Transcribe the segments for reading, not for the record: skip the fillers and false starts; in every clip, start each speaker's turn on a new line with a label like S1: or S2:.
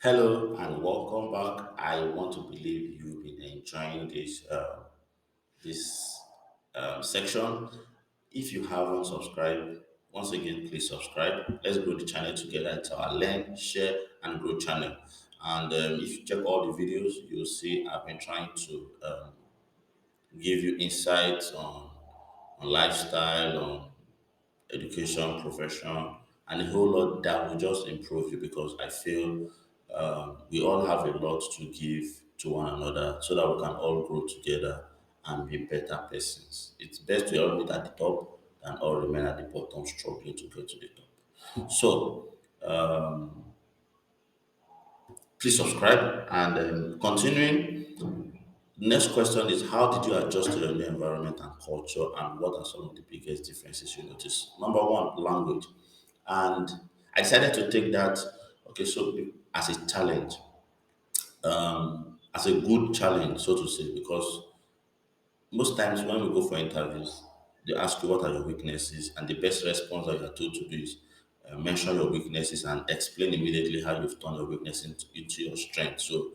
S1: Hello and welcome back. I want to believe you've been enjoying this section. If you haven't subscribed, once again, please subscribe. Let's grow the channel together. It's our learn, share, and grow channel. And if you check all the videos, you'll see I've been trying to give you insights on lifestyle, on education, profession, and a whole lot that will just improve you because I feel we all have a lot to give to one another so that we can all grow together and be better persons. It's best to all meet at the top than all remain at the bottom struggling to get to the top. So please subscribe and continuing. Next question is how did you adjust to your new environment and culture, and what are some of the biggest differences you notice? Number one, language. And I decided to take that, okay, so as a challenge, as a good challenge, so to say, because most times when we go for interviews, they ask you what are your weaknesses, and the best response that you are told to do is mention your weaknesses and explain immediately how you've turned your weakness into your strength. So,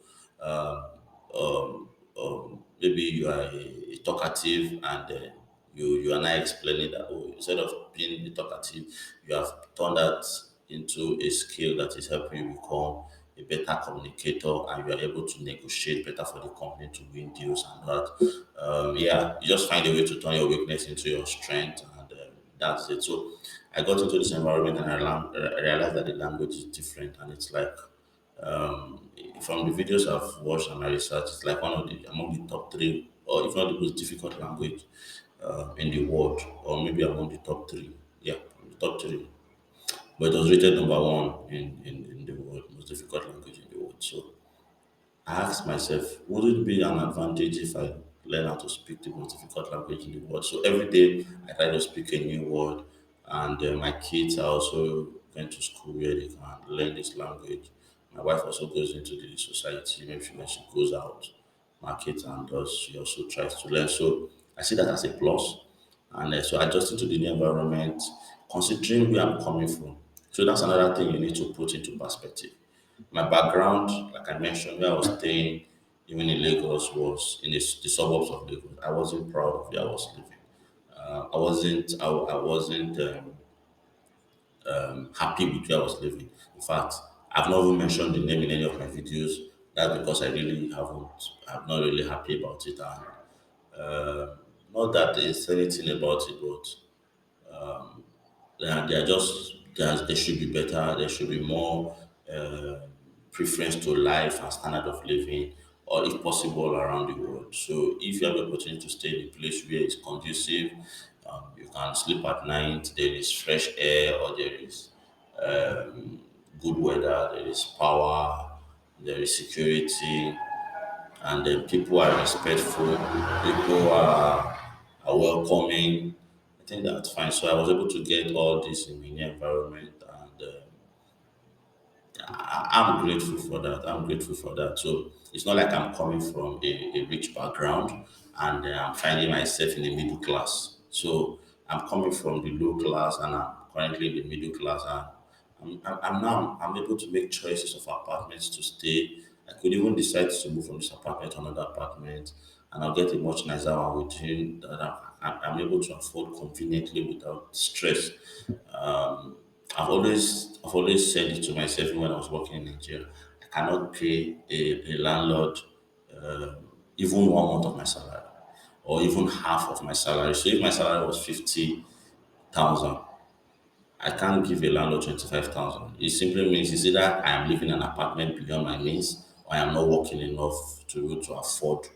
S1: maybe you are a talkative and you are now explaining that instead of being a talkative, you have turned that into a skill that is helping you become a better communicator and you are able to negotiate better for the company to win deals and that. Yeah, you just find a way to turn your weakness into your strength and that's it. So I got into this environment and I realized that the language is different and it's like from the videos I've watched and my research, it's like one of the among the top three, or if not the most difficult language in the world, or maybe among the top three. Yeah, the top three. But it was rated number one in the world, most difficult language in the world. So I asked myself, would it be an advantage if I learn how to speak the most difficult language in the world? So every day I try to speak a new word, and my kids are also going to school where they can learn this language. My wife also goes into the society, maybe when she goes out, market and does, she also tries to learn. So I see that as a plus. And so adjusting to the new environment, considering where I'm coming from. So that's another thing you need to put into perspective. My background, like I mentioned, where I was staying, even in Lagos, was in the suburbs of Lagos. I wasn't proud of where I was living. I wasn't happy with where I was living. In fact, I've not even mentioned the name in any of my videos. That's because I really haven't. I'm not really happy about it, and not that there's anything about it, but they are just they should be better. There should be more uh, preference to life and standard of living, or if possible, around the world. So if you have the opportunity to stay in a place where it's conducive, you can sleep at night. There is fresh air, or there is good weather. There is power. There is security and then people are respectful, people are welcoming. I think that's fine. So I was able to get all this in my new environment, and I'm grateful for that. I'm grateful for that. So it's not like I'm coming from a rich background and I'm finding myself in the middle class. So I'm coming from the low class and I'm currently in the middle class. And I'm able to make choices of apartments to stay. I could even decide to move from this apartment to another apartment, and I'll get a much nicer one within that I'm able to afford conveniently without stress. I've always said it to myself even when I was working in Nigeria. I cannot pay a landlord even 1 month of my salary or even half of my salary. So if my salary was 50,000, I can't give a landlord 25,000. It simply means it's either I am living in an apartment beyond my means or I am not working enough to be able to afford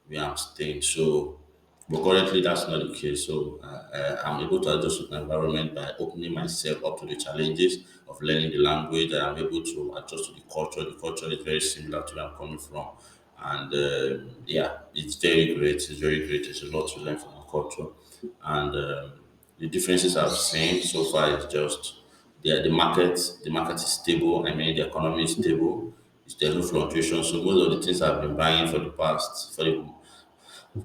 S1: where I'm staying. So, but currently that's not the case. So I'm able to adjust to the environment by opening myself up to the challenges of learning the language. I'm able to adjust to the culture. The culture is very similar to where I'm coming from. And yeah, it's very great. It's very great. There's a lot to learn from the culture. And the differences I've seen so far is just the market is stable. I mean the economy is stable. There's no fluctuation. So most of the things I've been buying for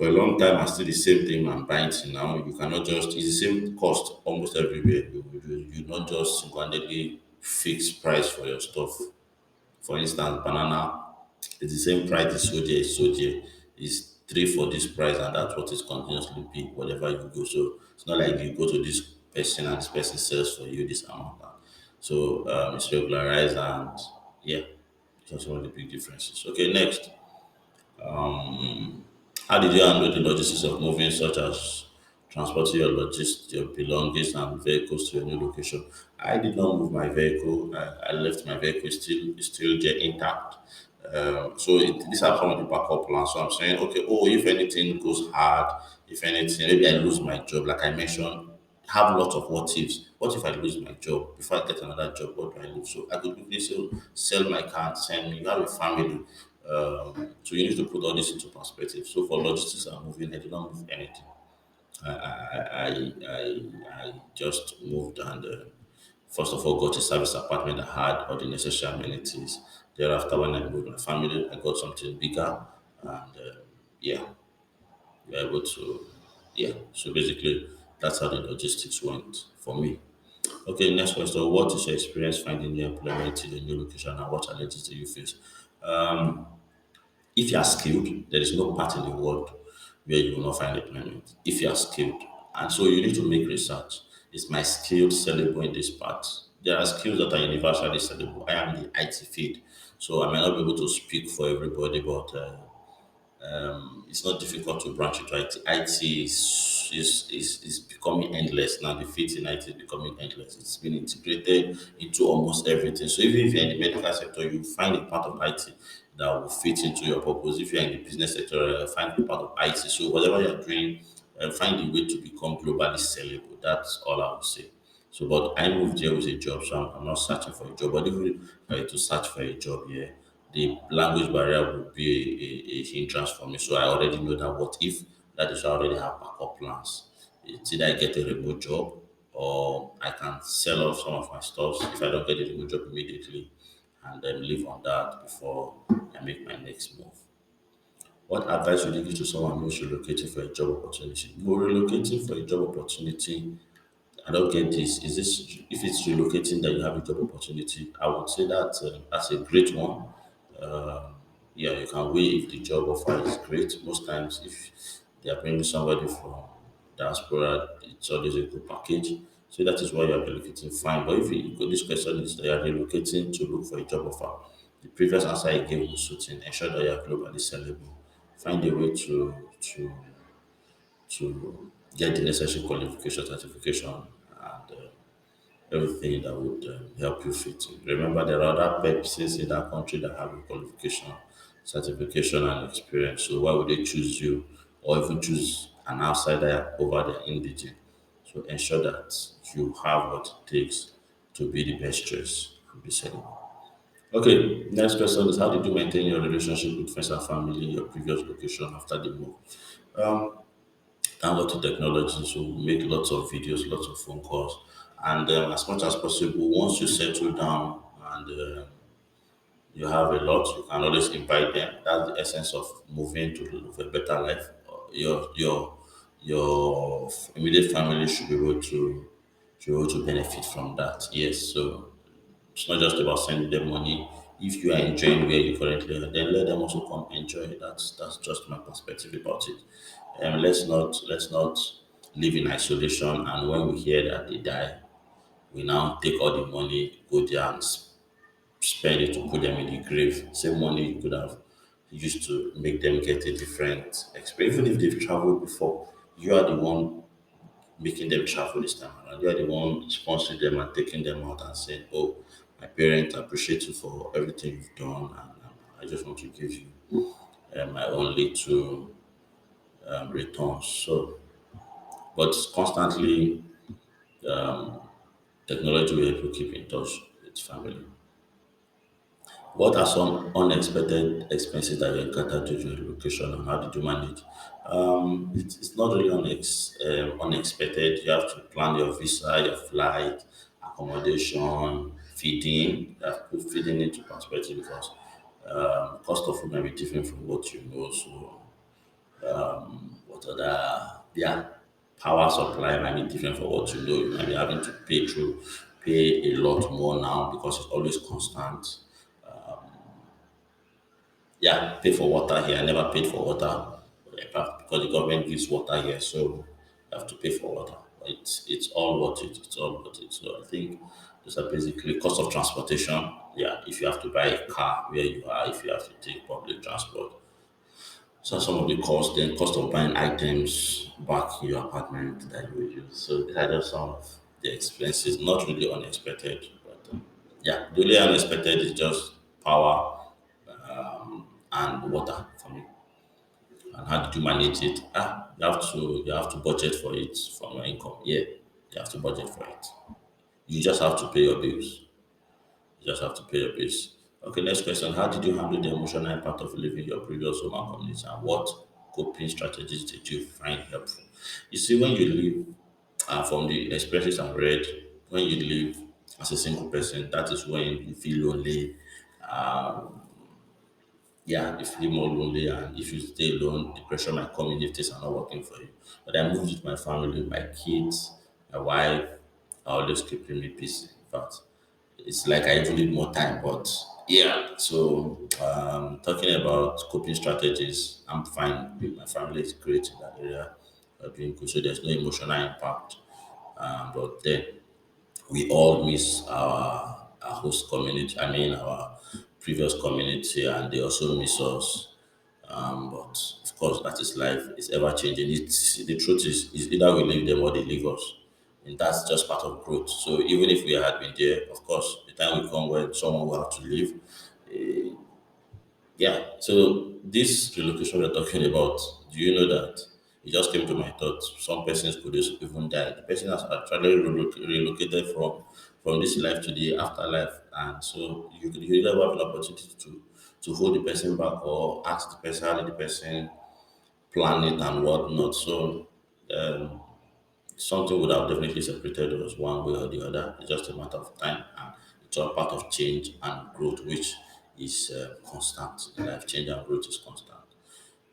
S1: a long time are still the same thing I'm buying till now. You cannot just it's the same cost almost everywhere. You not just single-handedly fix price for your stuff For instance, banana is the same price this so there is so there. It's three for this price, and that's what is continuously big wherever you go. So it's not like you go to this person and this person sells for you this amount. So it's regularized, and yeah, it's also one of the big differences. Okay, next. How did you handle the logistics of moving, such as transporting your belongings and vehicles to a new location? I did not move my vehicle. I left my vehicle still there intact. These are some of the backup plans. So I'm saying, okay, oh, if anything goes hard, if anything, maybe I lose my job, like I mentioned, have lots of what ifs. What if I lose my job before I get another job? What do I do? So I could quickly sell my car and send me. You have a family, so you need to put all this into perspective. So for logistics and moving, I did not move anything. I just moved and first of all got a service apartment that had all the necessary amenities. Thereafter, when I moved my family, I got something bigger, and yeah, we were able to, yeah. So basically, that's how the logistics went for me. Okay, next question. What is your experience finding new employment in a new location, and what challenges do you face? If you are skilled, there is no part in the world where you will not find employment. If you are skilled, and so you need to make research. Is my skill sellable in this part? There are skills that are universally sellable. I am in the IT field, so I may not be able to speak for everybody, but it's not difficult to branch into IT. IT is becoming endless now. The field in IT is becoming endless. It's been integrated into almost everything. So even if you're in the medical sector, you find a part of IT that will fit into your purpose. If you're in the business sector, find a part of IT. So whatever you're doing, find a way to become globally sellable. That's all I would say. So, but I moved here with a job, so I'm not searching for a job. But even if I were to search for a job here, the language barrier would be a hindrance for me. So I already know that what if that is why I already have backup plans. It's either I get a remote job or I can sell off some of my stuff if I don't get a remote job immediately and then live on that before I make my next move. What advice would you give to someone who's relocating for a job opportunity? You're relocating for a job opportunity. I don't get this. Is this if it's relocating that you have a job opportunity? I would say that that's a great one. Yeah, you can weigh if the job offer is great. Most times, if they are bringing somebody from diaspora, it's always a good package. So that is why you are relocating. Fine, but if this question is that you are relocating to look for a job offer, the previous answer I gave was suiting. Ensure that you are globally sellable. Find a way to get the necessary qualification, certification, and everything that would help you fit in. Remember, there are other purposes in that country that have a qualification, certification, and experience. So why would they choose you or even choose an outsider over their indigene? So ensure that you have what it takes to be the best choice and be selling. Okay, next question is how did you maintain your relationship with friends and family in your previous location after the move? Download to technology, so make lots of videos, lots of phone calls, and as much as possible, once you settle down and you have a lot, you can always invite them. That's the essence of moving to live a better life. Your immediate family should be able to benefit from that. Yes, so it's not just about sending them money. If you are enjoying where you currently are, then let them also come enjoy. That's just my perspective about it. Let's not live in isolation. And when we hear that they die, we now take all the money, go there and spend it to put them in the grave. Same money you could have used to make them get a different experience. Even if they've traveled before, you are the one making them travel this time around. You are the one sponsoring them and taking them out and saying, "Oh, my parents appreciate you for everything you've done, and I just want to give you my own little returns." So, but constantly, technology will help you keep in touch with family. What are some unexpected expenses that you encountered due to relocation, and how did you manage? It's not really unexpected. You have to plan your visa, your flight, accommodation, feeding. You have to put feeding into perspective because cost of food might be different from what you know. So what other, yeah, power supply might be different for what you know. You might be having to pay a lot more now because it's always constant. Yeah, pay for water here. I never paid for water because the government gives water here, so you have to pay for water. But it's all worth it. It's all worth it. So I think those are basically cost of transportation. Yeah, if you have to buy a car where you are, if you have to take public transport. So some of the cost, then cost of buying items back in your apartment that you will use. So these are just some of the expenses, not really unexpected, but yeah, the only unexpected is just power and water for me. And how did you manage it? You have to budget for it from your income. Yeah, you have to budget for it. You just have to pay your bills. You just have to pay your bills. Okay, next question. How did you handle the emotional impact of leaving your previous home and community, and what coping strategies did you find helpful? You see, when you leave, from the experiences I've read, when you leave as a single person, that is when you feel lonely. Um, yeah, you feel more lonely, and if you stay alone, depression might come in if things are not working for you. But I moved with my family, my kids, my wife, are always keeping me busy. In fact, it's like I even need more time. But yeah, so talking about coping strategies, I'm fine with my family is great in that area. We're doing good, so there's no emotional impact. But then we all miss our host community. I mean, our previous community, and they also miss us. But of course, that is life. It's ever changing. It's the truth is either we leave them or they leave us, and that's just part of growth. So even if we had been there, of course, the time will come when someone will have to leave. Yeah. So this relocation we're talking about, do you know that it just came to my thoughts? Some persons could even die. The person has actually relocated from this life to the afterlife, and so you never have an opportunity to hold the person back or ask the person how did the person plan it and whatnot. So something would have definitely separated us one way or the other. It's just a matter of time, and it's all part of change and growth, which is constant. Life change and growth is constant.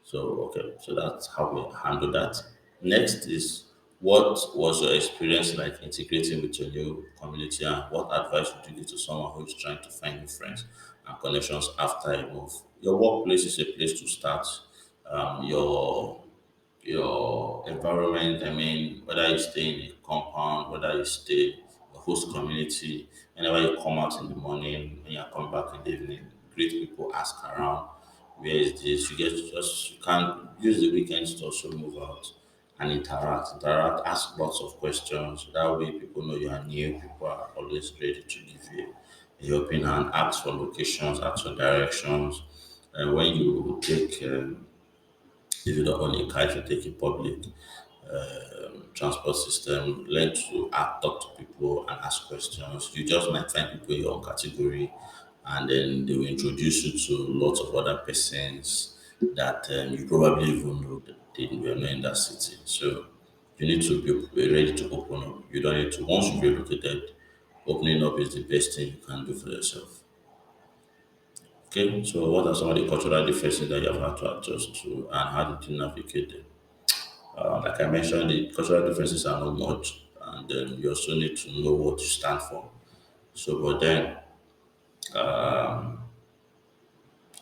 S1: So okay, so that's how we handle that. Next is, what was your experience like integrating with your new community, and what advice would you give to someone who is trying to find new friends and connections after a move? Your workplace is a place to start. Your environment, I mean, whether you stay in a compound, whether you stay in a host community, whenever you come out in the morning, when you're coming back in the evening, greet people, ask around, where is this? You get to just, you can use the weekends to also move out and interact, ask lots of questions. That way people know you are new, people are always ready to give you a helping hand, ask for locations, ask for directions. And when you take if you don't own a car, if you take a public transport system, learn to act, talk to people, and ask questions. You just might find people in your own category, and then they will introduce you to lots of other persons that you probably even know that they were not in that city. So you need to be ready to open up. You don't need to, once you've relocated, opening up is the best thing you can do for yourself. Okay, so what are some of the cultural differences that you have had to adjust to, and how did you navigate them? Like I mentioned, the cultural differences are not much, and then you also need to know what you stand for. So, but then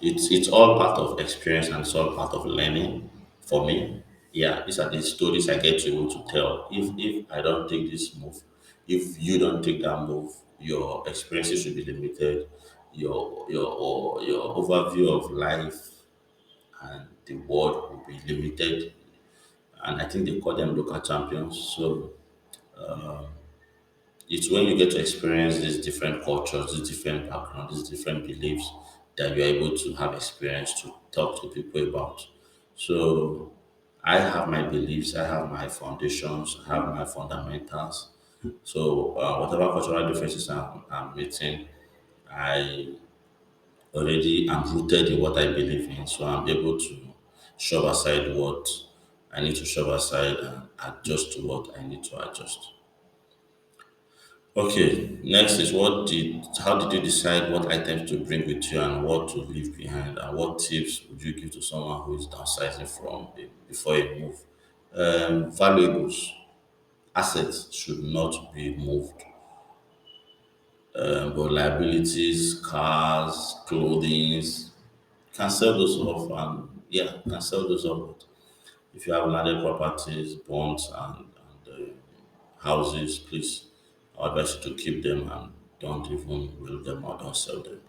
S1: it's all part of experience and it's all part of learning for me. Yeah, these are the stories I get to able to tell. If I don't take this move, if you don't take that move, your experiences will be limited. Your overview of life and the world will be limited. And I think they call them local champions. So it's when you get to experience these different cultures, these different backgrounds, these different beliefs that you're able to have experience to talk to people about. So I have my beliefs, I have my foundations, I have my fundamentals. So whatever cultural differences I'm meeting, I already am rooted in what I believe in. So I'm able to shove aside what I need to shove aside and adjust to what I need to adjust. Okay, next is, how did you decide what items to bring with you and what to leave behind, and what tips would you give to someone who is downsizing before a move? Valuables, assets should not be moved, but liabilities, cars, clothing, can sell those off and yeah, can sell those off. But if you have landed properties, bonds, and houses, please, I advise you to keep them and don't even will them or don't sell them.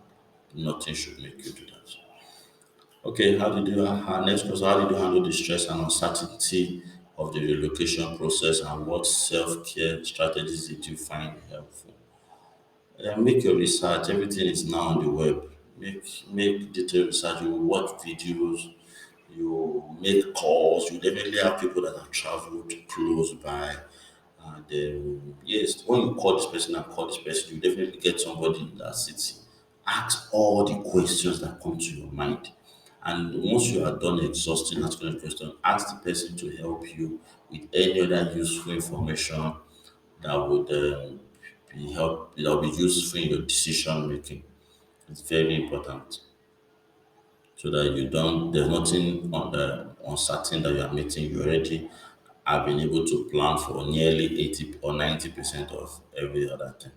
S1: Nothing should make you do that. Okay, how did you, next question, how did you handle the stress and uncertainty of the relocation process and what self-care strategies did you find helpful? Make your research. Everything is now on the web. Make detailed research. You watch videos. You make calls. You definitely have people that have traveled close by. And yes, when you call this person and call this person, you definitely get somebody in that city. Ask all the questions that come to your mind. And once you are done exhausting asking the question, ask the person to help you with any other useful information that would that will be useful in your decision making. It's very important so that you don't there's nothing on the uncertain that you are meeting. You already have been able to plan for nearly 80 or 90% of every other thing.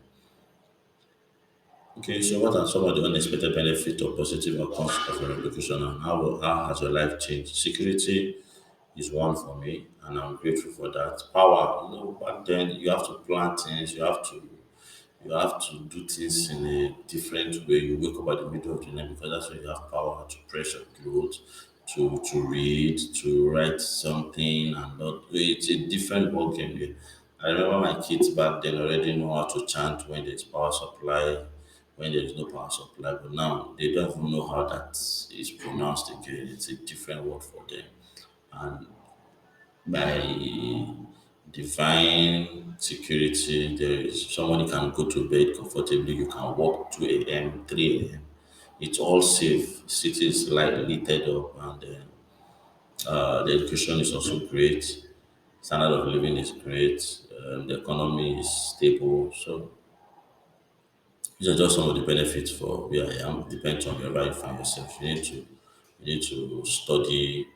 S1: Okay, so what are some of the unexpected benefits or positive outcomes of your relocation and how has your life changed? Security is one for me, and I'm grateful for that. Power, back then you have to plan things, you have to do things in a different way. You wake up at the middle of the night because that's when you have power to press your clothes, to read, to write something, and not. It's a different ball game. Yeah. I remember my kids back then already know how to chant when there's power supply, when there is no power supply. But now they don't even know how that is pronounced again. It's a different word for them. And by divine security, there is somebody can go to bed comfortably, you can walk 2 a.m., 3 a.m. It's all safe. City is lighted up, and the education is also great. Standard of living is great. The economy is stable. So these are just some of the benefits for where I am. Depends on wherever you find yourself. You need to study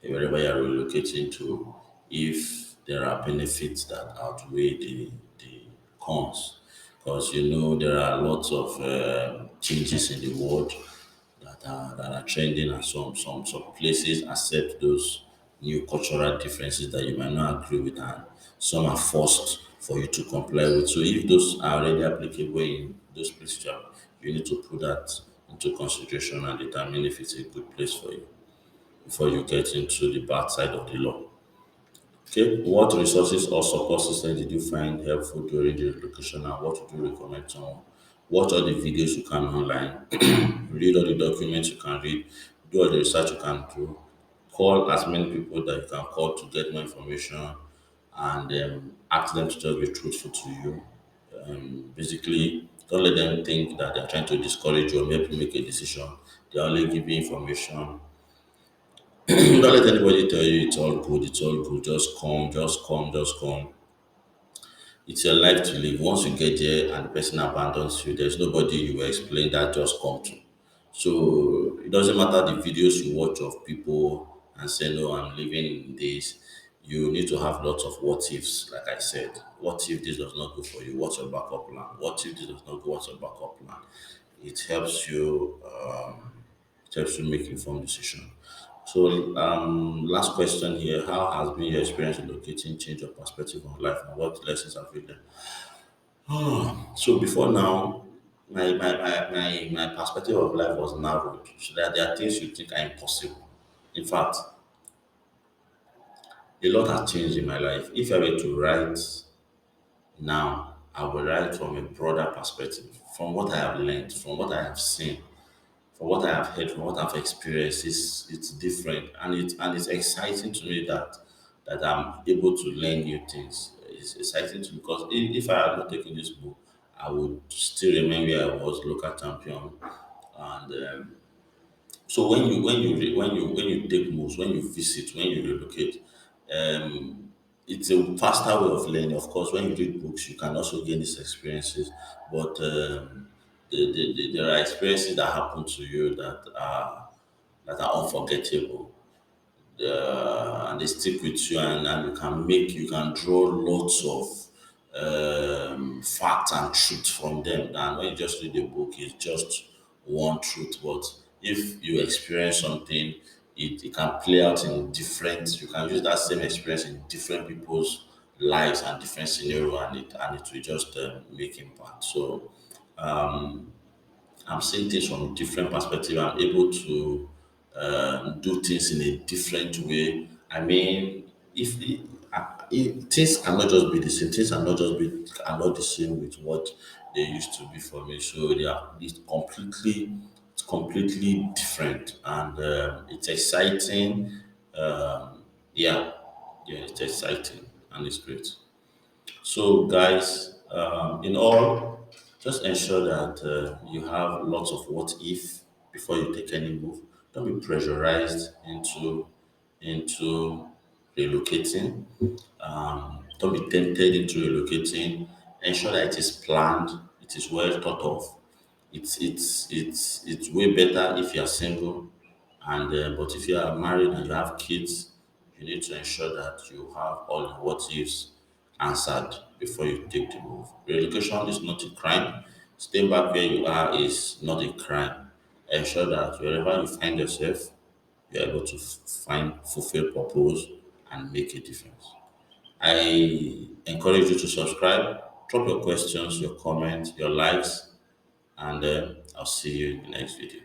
S1: wherever you are relocating to if there are benefits that outweigh the cons. Because there are lots of changes in the world that are trending, and some places accept those new cultural differences that you might not agree with, and some are forced for you to comply with. So if those are already applicable in those places, you need to put that into consideration and determine if it's a good place for you before you get into the bad side of the law. Okay, what resources or support system did you find helpful during the relocation, and what would you recommend someone? Watch all the videos you can online, read all the documents you can read, do all the research you can do, call as many people that you can call to get more information, and ask them to just be truthful to you. Basically, don't let them think that they're trying to discourage you or help you make a decision. They only give you information. Don't let anybody tell you it's all good, it's all good. Just come, just come, just come. It's your life to live. Once you get there and the person abandons you, there's nobody you will explain that just come to. So it doesn't matter the videos you watch of people and say, no, I'm living in this. You need to have lots of what ifs, like I said. What if this does not go for you? What's your backup plan? What if this does not go? What's your backup plan? It helps you. It helps you make informed decision. So, last question here: how has been your experience in locating change your perspective on life, and what lessons have you learned? So before now, my perspective of life was narrowed. So that there are things you think are impossible. In fact, a lot has changed in my life. If I were to write now, I will write from a broader perspective, from what I have learned, from what I have seen, from what I have heard, from what I've experienced. It's different, and it's exciting to me that I'm able to learn new things. It's exciting to me because if I had not taken this book, I would still remain where I was, local champion, and so when you take moves, when you visit, when you relocate, it's a faster way of learning. Of course, when you read books, you can also gain these experiences, but there are experiences that happen to you that are unforgettable, and they stick with you, and you can draw lots of facts and truth from them. And when you just read a book, it's just one truth, but if you experience something, it can play out in different, you can use that same experience in different people's lives and different scenario, and it will just make impact. So I'm seeing things from different perspective. I'm able to do things in a different way. I mean, things cannot just be the same. Things are not the same with what they used to be for me. So they are it's completely different, and it's exciting. Yeah, yeah, it's exciting and it's great. So, guys, in all, just ensure that you have lots of what if before you take any move. Don't be pressurized into relocating. Don't be tempted into relocating. Ensure that it is planned, it is well thought of. It's way better if you are single, and but if you are married and you have kids, you need to ensure that you have all the what ifs answered before you take the move. Relocation is not a crime. Staying back where you are is not a crime. Ensure that wherever you find yourself, you're able to find fulfill purpose and make a difference. I encourage you to subscribe, drop your questions, your comments, your likes, and I'll see you in the next video.